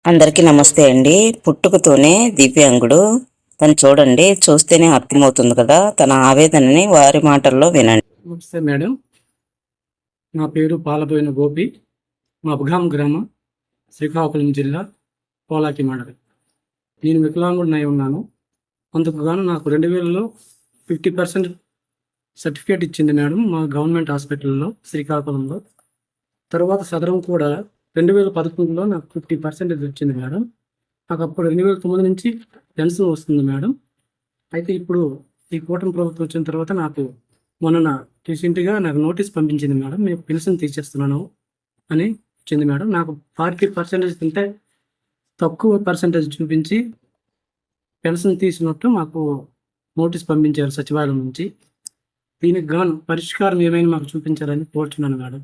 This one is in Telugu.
అందరికీ నమస్తే అండి. పుట్టుకతోనే దివ్యాంగుడు. తను చూడండి, చూస్తేనే అర్థమవుతుంది కదా, తన ఆవేదనని వారి మాటల్లో వినండి. నమస్తే మేడం, నా పేరు పాలబోయిన గోపి. మా అబ్గాం గ్రామం, శ్రీకాకుళం జిల్లా, పోలాకి మండలి. నేను వికలాంగుడినై ఉన్నాను. అందుకు గాను నాకు 2000లో 50% సర్టిఫికేట్ ఇచ్చింది మేడం మా గవర్నమెంట్ హాస్పిటల్లో శ్రీకాకుళంలో. తర్వాత సదరం కూడా 2011లో నాకు 50% వచ్చింది మేడం. నాకు అప్పుడు 2009 నుంచి పెన్షన్ వస్తుంది మేడం. అయితే ఇప్పుడు ఈ కూటమి ప్రభుత్వం వచ్చిన తర్వాత నాకు మొన్న రీసెంట్గా నాకు నోటీస్ పంపించింది మేడం, మేము పెన్షన్ తీసేస్తున్నాను అని వచ్చింది మేడం. నాకు 40% కంటే తక్కువ పర్సెంటేజ్ చూపించి పెన్షన్ తీసినట్టు మాకు నోటీస్ పంపించారు సచివాలయం నుంచి. దీనికి గాను పరిష్కారం ఏమైనా మాకు చూపించాలని కోరుచున్నాను మేడం.